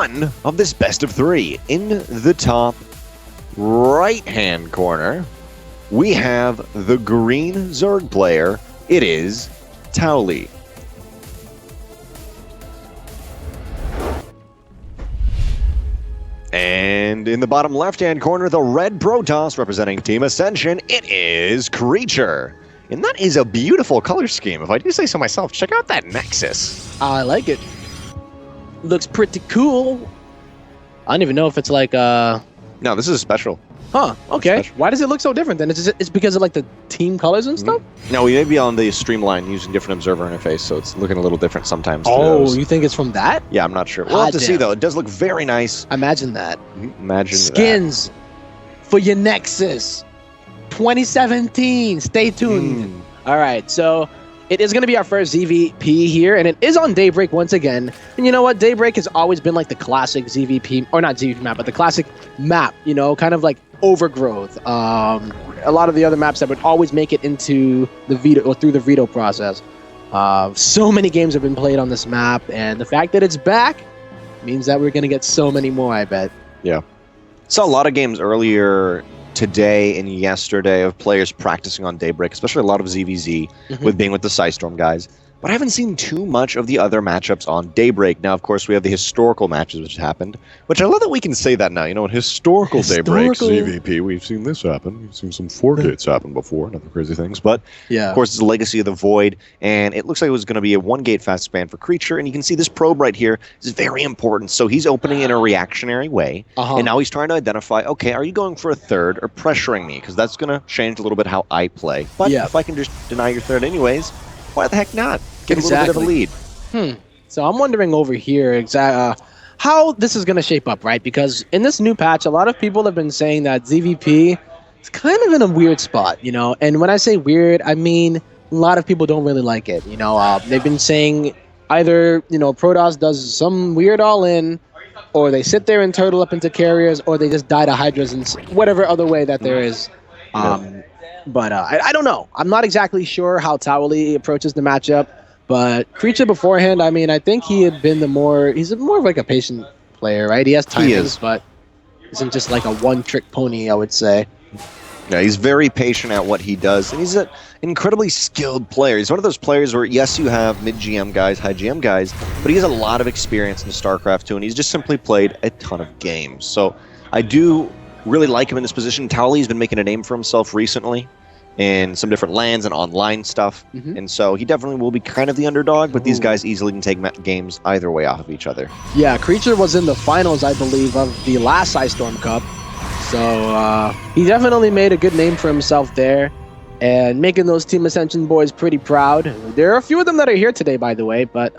one of this best of three. In the top right-hand corner, we have the green Zerg player. It is Towelie. And in the bottom left-hand corner, the red Protoss representing Team Ascension, it is Creature. And that is a beautiful color scheme. If I do say so myself, check out that Nexus. I like it. Looks pretty cool. I don't even know if it's like No, this is a special. Huh, okay. Why does it look so different then? It's because of like the team colors and stuff? No, we may be on the streamline using different observer interface, so it's looking a little different sometimes. Oh, you think it's from that? Yeah, I'm not sure. We'll have to see though. It does look very nice. Imagine that. Imagine skins for your Nexus 2017. Stay tuned. All right, so it is going to be our first ZVP here, and it is on Daybreak once again. And you know what? Daybreak has always been like the classic ZVP, or not ZVP map, but the classic map, you know, kind of like Overgrowth. A lot of the other maps that would always make it into the veto or through the veto process. So many games have been played on this map, and the fact that it's back means that we're going to get so many more, I bet. Yeah. Saw a lot of games earlier today and yesterday of players practicing on Daybreak, especially a lot of ZVZ with being with the PSISTORM guys. But I haven't seen too much of the other matchups on Daybreak. Now, of course, we have the historical matches which happened, which I love that we can say that now. You know, in historical Daybreak ZVP, we've seen this happen. We've seen some 4 gates happen before, and other crazy things. But, yeah, of course, it's the Legacy of the Void, and it looks like it was going to be a 1-gate fast span for Creature, and you can see this probe right here is very important. So he's opening in a reactionary way, and now he's trying to identify, okay, are you going for a third or pressuring me? Because that's going to change a little bit how I play. But if I can just deny your third anyways, why the heck not? Get a little bit of a lead. So I'm wondering over here how this is going to shape up, right? Because in this new patch, a lot of people have been saying that ZVP is kind of in a weird spot, you know? And when I say weird, I mean a lot of people don't really like it, you know? They've been saying either, you know, Protoss does some weird all-in, or they sit there and turtle up into carriers, or they just die to Hydras and whatever other way that there is. But I don't know. I'm not exactly sure how Towelie approaches the matchup. But Creature beforehand, I mean, I think he had been he's more of like a patient player, right? He has timings, but isn't just like a one-trick pony, I would say. Yeah, he's very patient at what he does, and he's an incredibly skilled player. He's one of those players where, yes, you have mid-GM guys, high-GM guys, but he has a lot of experience in StarCraft 2, and he's just simply played a ton of games. So I do really like him in this position. Towelie's been making a name for himself recently in some different lands and online stuff, and so he definitely will be kind of the underdog, but these guys easily can take games either way off of each other. Yeah, Creature was in the finals, I believe, of the last PSISTORM Cup, so he definitely made a good name for himself there, and making those Team Ascension boys pretty proud. There are a few of them that are here today, by the way, but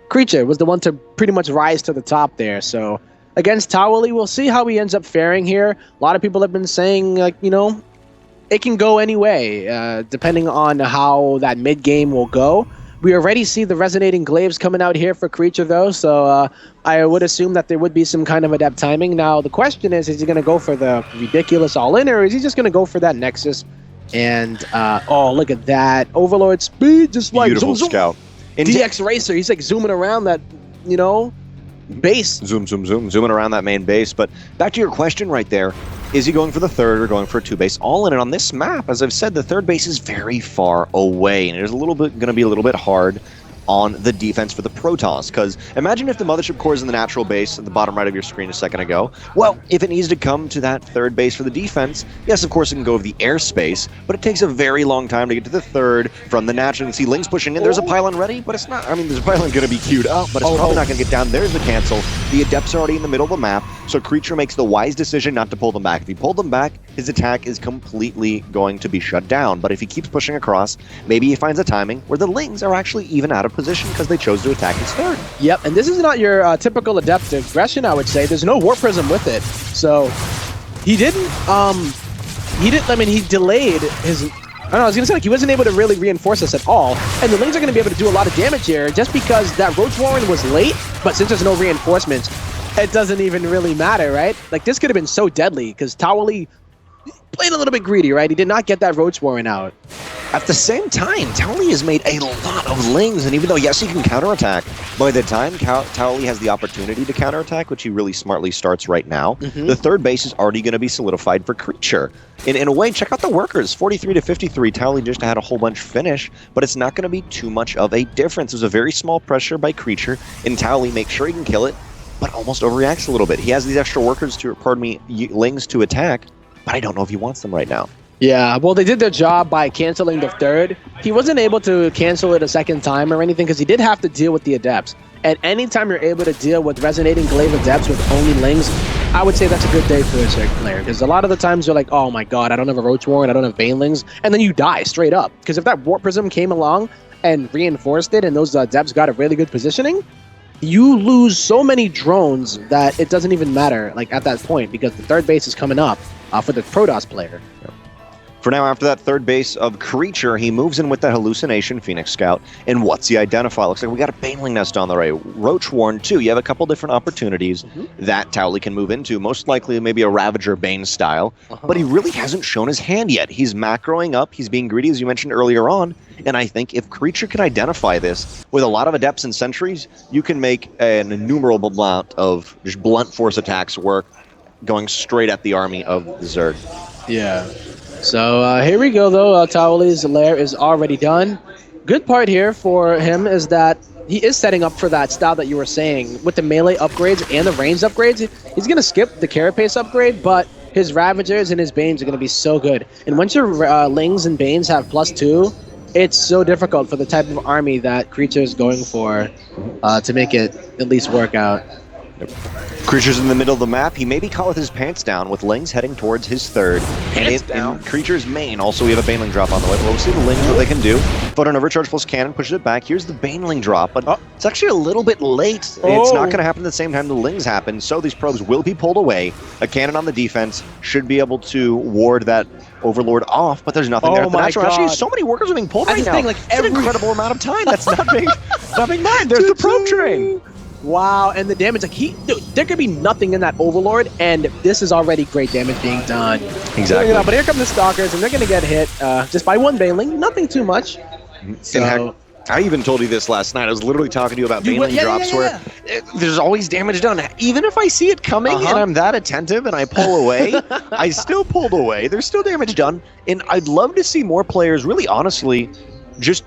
Creature was the one to pretty much rise to the top there, so against Towelie, we'll see how he ends up faring here. A lot of people have been saying, like, you know, it can go any way, depending on how that mid-game will go. We already see the Resonating Glaives coming out here for Creature, though, so I would assume that there would be some kind of adept timing. Now, the question is he going to go for the ridiculous all-in, or is he just going to go for that Nexus? And, oh, look at that. Overlord speed, just like beautiful scout. DX Racer, he's like zooming around that, you know, base. Zooming around that main base. But back to your question right there. Is he going for the third or going for a 2-base all-in? And on this map, as I've said, the third base is very far away, and it is going to be a little bit hard on the defense for the Protoss, because imagine if the Mothership Core is in the natural base at the bottom right of your screen a second ago. Well, if it needs to come to that third base for the defense, yes, of course it can go over the airspace, but it takes a very long time to get to the third from the natural. You can see Link's pushing in. There's a pylon ready, but it's not, I mean, there's a pylon going to be queued up, but it's probably not going to get down. There's the cancel. The Adepts are already in the middle of the map, so Creature makes the wise decision not to pull them back. If he pulled them back, his attack is completely going to be shut down, but if he keeps pushing across, maybe he finds a timing where the Lings are actually even out of position because they chose to attack his third. Yep, and this is not your typical Adept aggression, I would say. There's no Warp Prism with it, so he didn't, I mean, he delayed his, I don't know, I was going to say, like, he wasn't able to really reinforce us at all, and the Lings are going to be able to do a lot of damage here just because that Roach Warren was late, but since there's no reinforcements, it doesn't even really matter, right? Like, this could have been so deadly because Towelie played a little bit greedy, right? He did not get that Roach Warren out. At the same time, Towelie has made a lot of Lings, and even though, yes, he can counterattack, by the time Towelie has the opportunity to counterattack, which he really smartly starts right now, the third base is already going to be solidified for Creature. In a way, check out the workers. 43 to 53, Towelie just had a whole bunch finish, but it's not going to be too much of a difference. There's a very small pressure by Creature, and Towelie makes sure he can kill it, but almost overreacts a little bit. He has these extra workers to, Lings to attack, but I don't know if he wants them right now. Yeah, well, they did their job by canceling the third. He wasn't able to cancel it a second time or anything because he did have to deal with the Adepts. And anytime you're able to deal with Resonating Glaive Adepts with only Lings, I would say that's a good day for a Zerg player. Because a lot of the times you're like, oh my god, I don't have a Roach Warren, I don't have Banelings, and then you die straight up. Because if that Warp Prism came along and reinforced it and those Adepts got a really good positioning, you lose so many drones that it doesn't even matter like at that point because the third base is coming up for the Protoss player. For now, after that third base of Creature, he moves in with that Hallucination Phoenix Scout. And what's he identify? Looks like we got a Baneling Nest on the right. Roach Warren, too. You have a couple different opportunities that Towelie can move into. Most likely, maybe a Ravager Bane style. But he really hasn't shown his hand yet. He's macroing up. He's being greedy, as you mentioned earlier on. And I think if Creature can identify this, with a lot of Adepts and Sentries, you can make an innumerable amount of just blunt force attacks work going straight at the army of the Zerg. Yeah. So here we go, though. Towelie's lair is already done. Good part here for him is that he is setting up for that style that you were saying. With the melee upgrades and the range upgrades, he's going to skip the Carapace upgrade, but his Ravagers and his Banes are going to be so good. And once your Lings and Banes have +2, it's so difficult for the type of army that Creature is going for to make it at least work out. Creature's in the middle of the map. He may be caught with his pants down, with Lings heading towards his third. Pants down? In Creature's main, also we have a Baneling drop on the way. We'll see the Lings, what they can do. But an Overcharge plus Cannon pushes it back. Here's the Baneling drop, but it's actually a little bit late. It's not going to happen at the same time the Lings happen, so these probes will be pulled away. A Cannon on the defense should be able to ward that Overlord off, but there's nothing there. Actually, so many workers are being pulled right now. It's an incredible amount of time. That's not being mined. There's the probe train. Wow, and the damage, like dude, there could be nothing in that Overlord, and this is already great damage being done. Exactly. But here come the Stalkers, and they're going to get hit just by one Baneling, nothing too much. So, I even told you this last night. I was literally talking to you about Baneling drops where there's always damage done. Even if I see it coming and I'm that attentive and I pull away, I still pulled away. There's still damage done, and I'd love to see more players, really honestly, just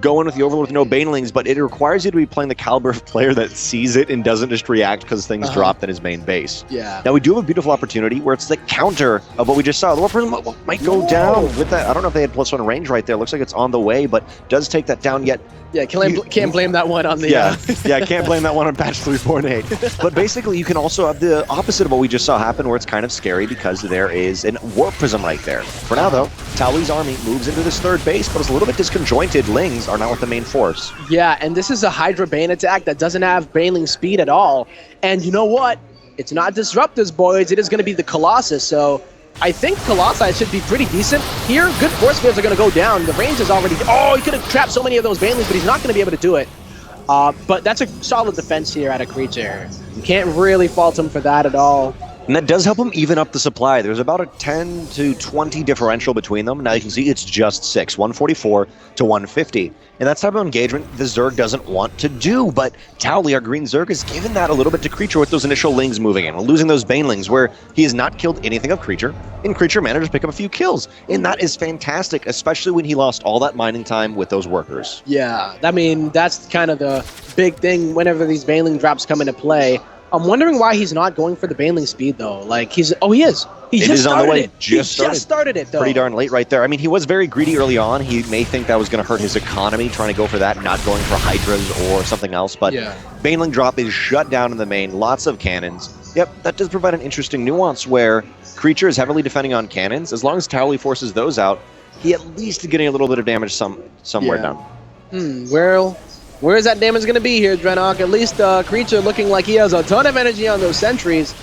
go in with the Overlord with no Banelings, but it requires you to be playing the caliber of player that sees it and doesn't just react because things dropped in his main base. Yeah. Now we do have a beautiful opportunity where it's the counter of what we just saw. The Warp Prism might go down with that. I don't know if they had +1 range right there. Looks like it's on the way, but does take that down yet. Yeah, can't blame that one on the... Yeah, can't blame that one on patch 3.8. But basically, you can also have the opposite of what we just saw happen, where it's kind of scary because there is a Warp Prism right there. For now, though, Towelie's army moves into this third base, but it's a little bit disconjointed. Lings are not with the main force. Yeah, and this is a Hydra Bane attack that doesn't have Baneling speed at all. And you know what? It's not Disruptors, boys. It is going to be the Colossus, so... I think Colossi should be pretty decent here. Good force fields are going to go down. The range is already... Oh, he could have trapped so many of those Banelings, but he's not going to be able to do it. But that's a solid defense here at a Creature. You can't really fault him for that at all. And that does help him even up the supply. There's about a 10 to 20 differential between them. Now you can see it's just 6, 144 to 150. And that's type of engagement the Zerg doesn't want to do. But Towelie, our green Zerg, has given that a little bit to Creature with those initial Lings moving in. We're losing those Banelings where he has not killed anything of Creature. And Creature managed to pick up a few kills. And that is fantastic, especially when he lost all that mining time with those workers. Yeah, I mean, that's kind of the big thing whenever these Baneling drops come into play. I'm wondering why he's not going for the Baneling speed, though. Like, he's... Oh, he is. He just started it. Just started it, though. Pretty darn late right there. I mean, he was very greedy early on. He may think that was going to hurt his economy, trying to go for that, not going for Hydras or something else. But Baneling drop is shut down in the main. Lots of cannons. Yep, that does provide an interesting nuance where Creature is heavily defending on cannons. As long as Towelie forces those out, he at least is getting a little bit of damage somewhere down. Well... Where is that damage going to be here, Drenok? At least Creature looking like he has a ton of energy on those sentries.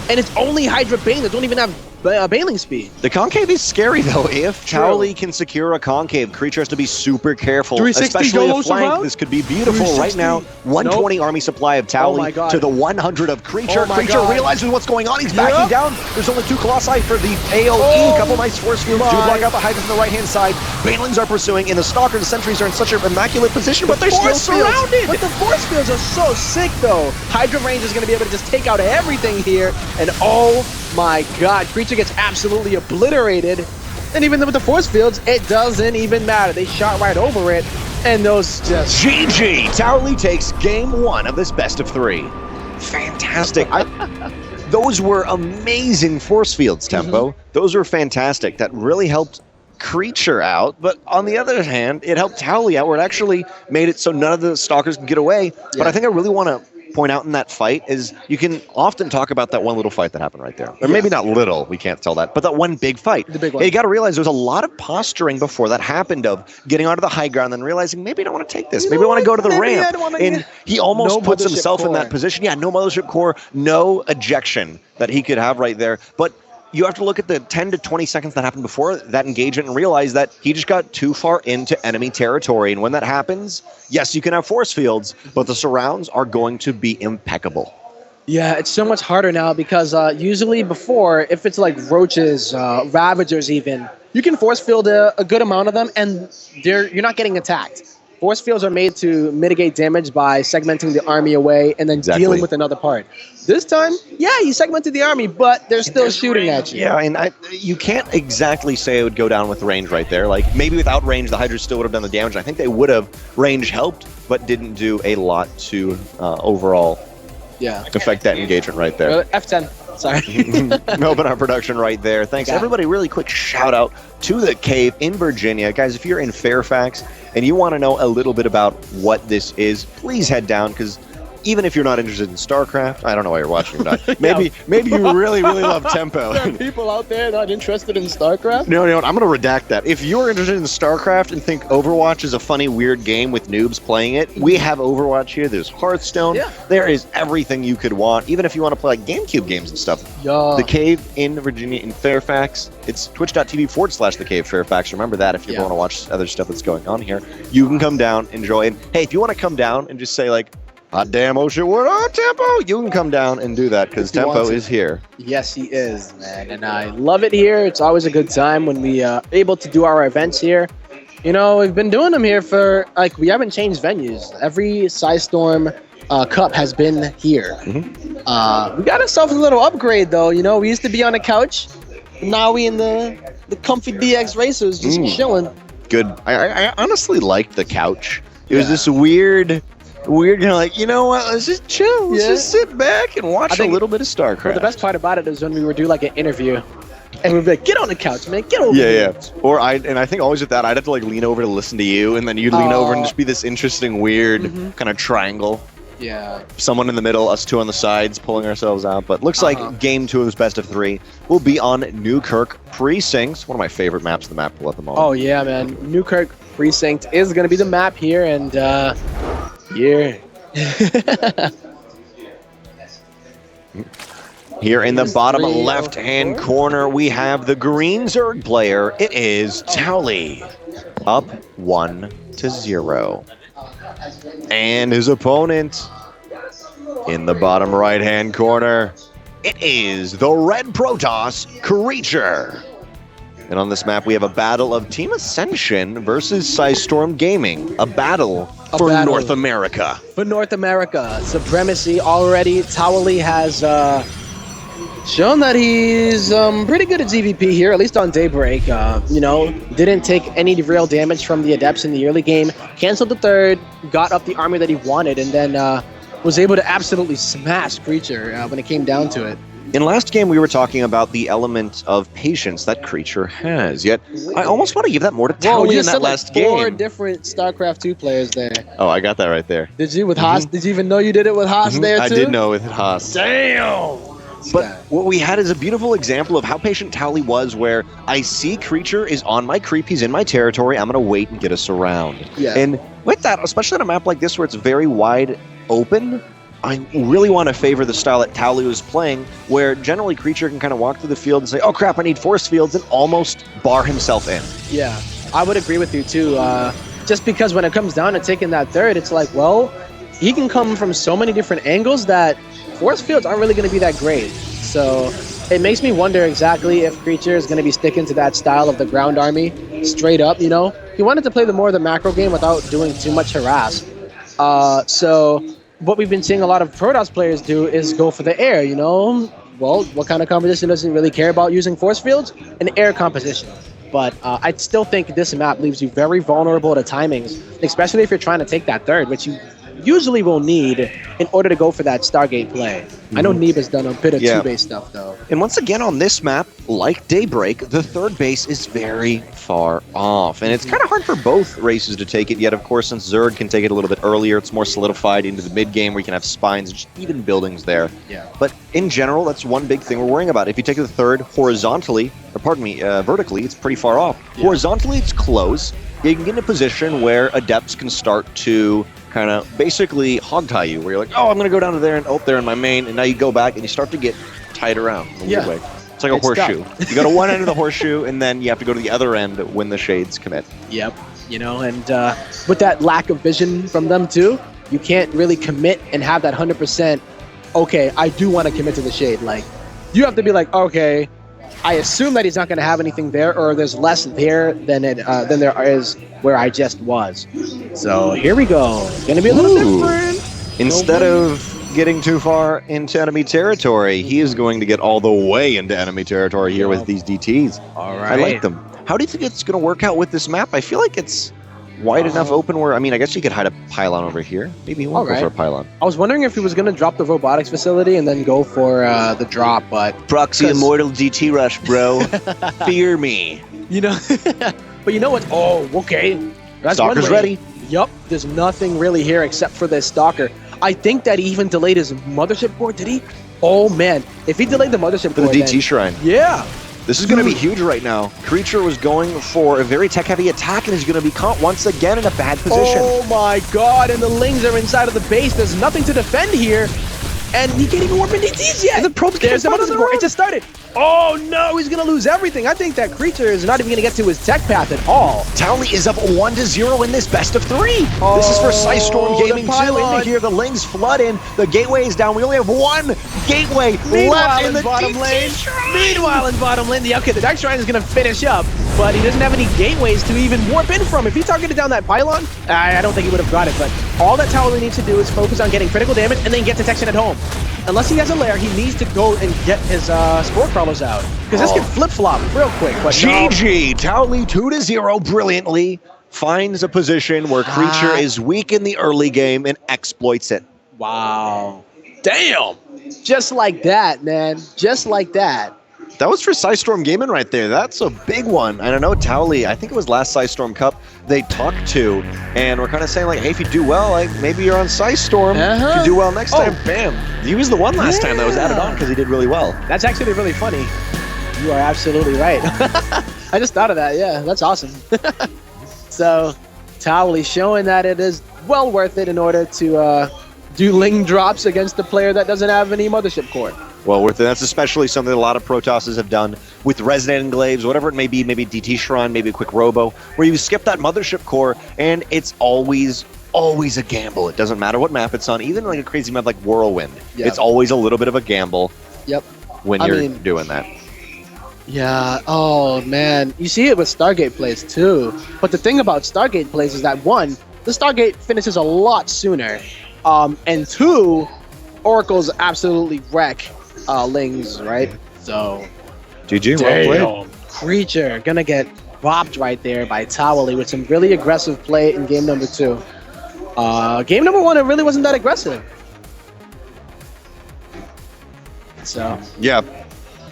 And it's only Hydra Bane that don't even have bailing speed. The concave is scary, though. If Towelie can secure a concave, Creature has to be super careful, 360 especially a goes flank. around? This could be beautiful. 360. Right now, 120 army supply of Oh my Towelie God. to the 100 of Creature. Oh my Creature God. realizes what's going on. He's backing down. There's only 2 Colossi for the AoE. Oh Couple nice force fields do my. block out the Hydras on the right-hand side. Banelings are pursuing, and the Stalker, the Sentries are in such an immaculate position, but they're still Force fields. surrounded. But the force fields are so sick, though. Hydra range is going to be able to just take out everything here. And oh my God, Creature gets absolutely obliterated. And even with the force fields, it doesn't even matter. They shot right over it. And those just... GG! Towelie takes game 1 of this best of 3. Fantastic. Those were amazing force fields, Tempo. Those were fantastic. That really helped Creature out, but on the other hand, it helped Towelie out, where it actually made it so none of the Stalkers can get away. But I think I really want to point out in that fight is you can often talk about that one little fight that happened right there. Or maybe not little, we can't tell that, but that one big fight. The big one. You got to realize there's a lot of posturing before that happened, of getting onto the high ground and then realizing maybe I don't want to take this. Maybe I want to go to the Maybe I ramp. don't wanna And get- he almost No puts mothership himself in core. that position. Yeah, no mothership core, no ejection that he could have right there. But you have to look at the 10 to 20 seconds that happened before that engagement and realize that he just got too far into enemy territory. And when that happens, yes, you can have force fields, but the surrounds are going to be impeccable. Yeah, it's so much harder now because usually before, if it's like roaches, ravagers even, you can force field a good amount of them and you're not getting attacked. Force fields are made to mitigate damage by segmenting the army away and then dealing with another part. This time, yeah, you segmented the army, but they're still shooting at you. Yeah, and you can't exactly say it would go down with range right there. Like, maybe without range, the Hydras still would have done the damage. I think they would have. Range helped, but didn't do a lot to overall affect that engagement right there. F10, sorry. Melbourne, our production right there. Thanks, everybody. Really quick shout out to the cave in Virginia. Guys, if you're in Fairfax and you want to know a little bit about what this is, please head down, because even if you're not interested in StarCraft, I don't know why you're watching or not. Maybe you really love Tempo. There are people out there not interested in StarCraft? No, I'm going to redact that. If you're interested in StarCraft and think Overwatch is a funny, weird game with noobs playing it, we have Overwatch here. There's Hearthstone. Yeah. There is everything you could want, even if you want to play like GameCube games and stuff. Yeah. The Cave in Virginia, in Fairfax. It's twitch.tv/The Cave Fairfax. Remember that if you want to watch other stuff that's going on here. You can come down, enjoy it. Hey, if you want to come down and just say like, hot damn, oh shit, what on Tempo? You can come down and do that, because Tempo is here. Yes, he is, man. And I love it here. It's always a good time when we are able to do our events here. You know, we've been doing them here for, like, we haven't changed venues. Every PSISTORM Cup has been here. We got ourselves a little upgrade, though. You know, we used to be on the couch. Now we in the comfy DX racers, just chilling. Good. I honestly liked the couch. It was this weird kind of like, you know what, let's just chill. Let's just sit back and watch a little bit of StarCraft. Well, the best part about it is when we would do like an interview and we'd be like, get on the couch, man, get over here. Yeah. Or I think always with that, I'd have to like lean over to listen to you, and then you'd lean over and just be this interesting, weird kind of triangle. Yeah. Someone in the middle, us two on the sides, pulling ourselves out. But looks like game 2 of this best of 3 will be on Newkirk Precinct, one of my favorite maps in the map pool at the moment. Oh, yeah, man. Newkirk Precinct is going to be the map here, and yeah. Here in the bottom left-hand corner, we have the green Zerg player. It is Towelie, up 1-0. And his opponent in the bottom right-hand corner, it is the red Protoss Creature. And on this map, we have a battle of Team Ascension versus PSISTORM Gaming. A battle for North America. For North America. Supremacy already. Towelie has shown that he's pretty good at ZVP here, at least on Daybreak. You know, didn't take any real damage from the Adepts in the early game. Canceled the third, got up the army that he wanted, and then was able to absolutely smash Creature when it came down to it. In last game, we were talking about the element of patience that Creature has. Yet, I almost want to give that more to Towelie in that last game. 4 different StarCraft 2 players there. Oh, I got that right there. Did you with Haas? Did you even know you did it with Haas there too? I did know with Haas. Damn! But what we had is a beautiful example of how patient Towelie was, where I see Creature is on my creep, he's in my territory, I'm going to wait and get us around. Yeah. And with that, especially on a map like this where it's very wide open, I really want to favor the style that Towelie was playing, where generally Creature can kind of walk through the field and say, oh crap, I need force fields, and almost bar himself in. Yeah, I would agree with you too. Just because when it comes down to taking that third, it's like, well, he can come from so many different angles that force fields aren't really going to be that great. So it makes me wonder exactly if Creature is going to be sticking to that style of the ground army straight up, you know? He wanted to play the more of the macro game without doing too much harass. So what we've been seeing a lot of Protoss players do is go for the air, you know? Well, what kind of composition doesn't really care about using force fields? An air composition. But I still think this map leaves you very vulnerable to timings, especially if you're trying to take that third, which you usually will need in order to go for that Stargate play. I know Neeb has done a bit of two-base stuff, though. And once again on this map, like Daybreak, the third base is very far off. And it's kind of hard for both races to take it, yet of course since Zerg can take it a little bit earlier, it's more solidified into the mid-game where you can have spines and just even buildings there. Yeah. But in general, that's one big thing we're worrying about. If you take the third horizontally, or pardon me, vertically, it's pretty far off. Yeah. Horizontally, it's close. You can get in a position where adepts can start to kind of basically hog tie you, where you're like, oh, I'm going to go down to there and they're in my main, and now you go back and you start to get tied around in a weird way. It's like a horseshoe. You go to one end of the horseshoe, and then you have to go to the other end when the shades commit. Yep. You know, and with that lack of vision from them too, you can't really commit and have that 100%, okay, I do want to commit to the shade. Like, you have to be like, okay, I assume that he's not going to have anything there, or there's less there than there is where I just was. So here we go. Going to be a little different. Instead of getting too far into enemy territory, he is going to get all the way into enemy territory here with these DTs. All right. I like them. How do you think it's going to work out with this map? I feel like it's wide enough open where, I mean, I guess you could hide a pylon over here. Maybe he won't go for a pylon. I was wondering if he was going to drop the robotics facility and then go for the drop, but... Proxy Immortal DT Rush, bro. Fear me. You know, but you know what? Oh, okay. That's Stalker's ready. Yup, there's nothing really here except for this Stalker. I think that he even delayed his mothership core, did he? Oh, man. If he delayed the mothership core, the DT Shrine. Yeah. This is going to be huge right now. Creature was going for a very tech-heavy attack and is going to be caught once again in a bad position. Oh my god, and the Lings are inside of the base. There's nothing to defend here. And he can't even warp in DTs yet. The probes There's another support. It just started. Oh no, he's going to lose everything. I think that Creature is not even going to get to his tech path at all. Towelie is up 1-0 in this best of 3. Oh, this is for PSISTORM Gaming 2 pylon. into here. The Lings flood in. The gateway is down. We only have one gateway left in the bottom lane. Shrine. Meanwhile, in bottom lane, the Dark Shrine is going to finish up, but he doesn't have any gateways to even warp in from. If he targeted down that pylon, I don't think he would have got it, but all that Towelie needs to do is focus on getting critical damage and then get detection at home. Unless he has a lair, he needs to go and get his spore crawlers out, because this can flip-flop real quick. But GG! Towelie 2-0 brilliantly finds a position where Creature is weak in the early game and exploits it. Wow. Damn! Just like that, man. Just like that. That was for PSISTORM Gaming right there. That's a big one. And I know Towelie, I think it was last PSISTORM Cup, they talked to, and we're kind of saying like, hey, if you do well, like maybe you're on PSISTORM. If you do well next time, bam. He was the one last time that was added on because he did really well. That's actually really funny. You are absolutely right. I just thought of that. Yeah, that's awesome. So Towelie showing that it is well worth it in order to do Ling drops against the player that doesn't have any mothership core. Well worth it. That's especially something that a lot of Protosses have done with Resident Enclaves, whatever it may be, maybe DT Shrine, maybe a quick Robo, where you skip that mothership core, and it's always a gamble. It doesn't matter what map it's on, even like a crazy map like Whirlwind. Yep. It's always a little bit of a gamble. Yep. When you're doing that. Yeah, oh man. You see it with Stargate plays too. But the thing about Stargate plays is that one, the Stargate finishes a lot sooner. And two, Oracles absolutely wreck Lings, right? So GG, well played. Creature gonna get bopped right there by Towelie with some really aggressive play in game number 2. Game number 1, it really wasn't that aggressive. So yeah,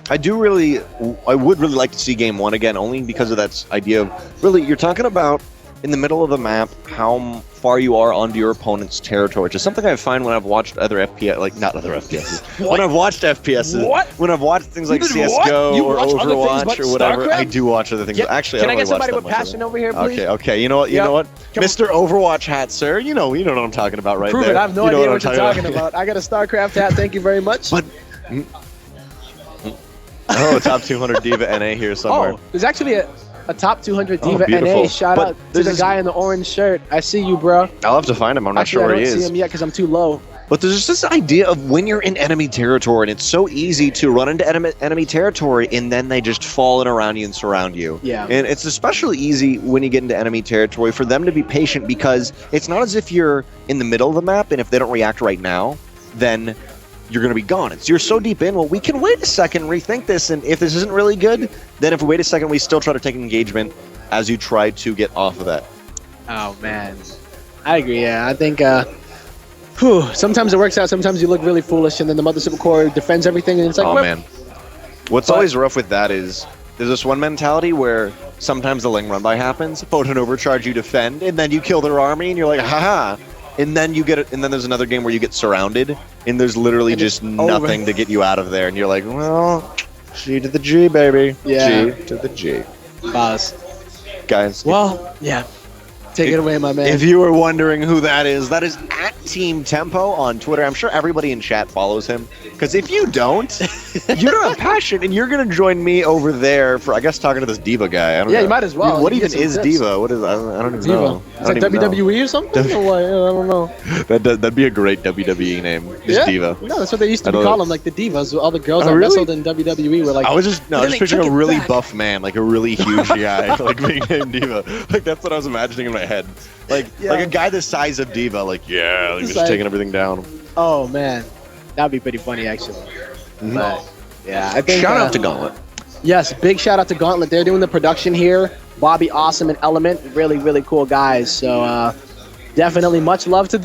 I would really like to see game 1 again, only because of that idea of really, you're talking about in the middle of the map how far you are onto your opponent's territory, which is something I find when I've watched other FPS, like not other FPSs. When I've watched FPSs, when I've watched things like CS:GO or Overwatch or whatever, StarCraft? I do watch other things. Actually, Can I I don't get really watch somebody that with much of passion it. over here, please? Okay. You know what? You know what? Mr. Overwatch hat, sir. You know what I'm talking about right Prove there. it. I have no idea what you're talking about. I got a StarCraft hat. Thank you very much. But top 200 Diva NA here somewhere. Oh, there's actually a top 200 Diva beautiful. NA. Shout But out to there's the this- guy in the orange shirt. I see you, bro. I'll have to find him. I'm not Actually, sure where I he don't see is. him yet because I'm too low. But there's just this idea of when you're in enemy territory, and it's so easy to run into enemy territory, and then they just fall in around you and surround you. Yeah. And it's especially easy when you get into enemy territory for them to be patient, because it's not as if you're in the middle of the map, and if they don't react right now, then you're going to be gone. You're so deep in, well, we can wait a second, rethink this, and if this isn't really good, then if we wait a second, we still try to take engagement as you try to get off of that. Oh, man. I agree, yeah. I think, sometimes it works out, sometimes you look really foolish, and then the Mothership Core defends everything, and it's like, Oh, whip. man. What's always rough with that is there's this one mentality where sometimes the Ling run-by happens, opponent overcharge, you defend, and then you kill their army, and you're like, haha. And then you get it, and then there's another game where you get surrounded, and there's literally just nothing to get you out of there, and you're like, well, G to the G, baby. Yeah. G to the G. Boss. Guys, Well, yeah. Take it away, my man. if you were wondering who that is at Team Tempo on Twitter. I'm sure everybody in chat follows him, because if you don't, you don't have passion, and you're going to join me over there for, I guess, talking to this Diva guy. I don't know. You might as well. What You even get some is tips. Diva? What is? I don't even know. It's like WWE or something? Or what? I don't know. That'd be a great WWE name. Just Diva. No, that's what they used to I don't call know. them, like the divas. All the girls Oh, that really? wrestled in WWE were like. I was just then they picturing took a it really back. buff man, like a really huge guy, like being named Diva. Like that's what I was imagining in my head. Like a guy the size of Diva, like just like- taking everything down. Oh man, that'd be pretty funny actually. But yeah, I think. Shout out to Gauntlet. Yes, big shout out to Gauntlet. They're doing the production here. Bobby, Awesome, and Element, really cool guys. So definitely much love to them.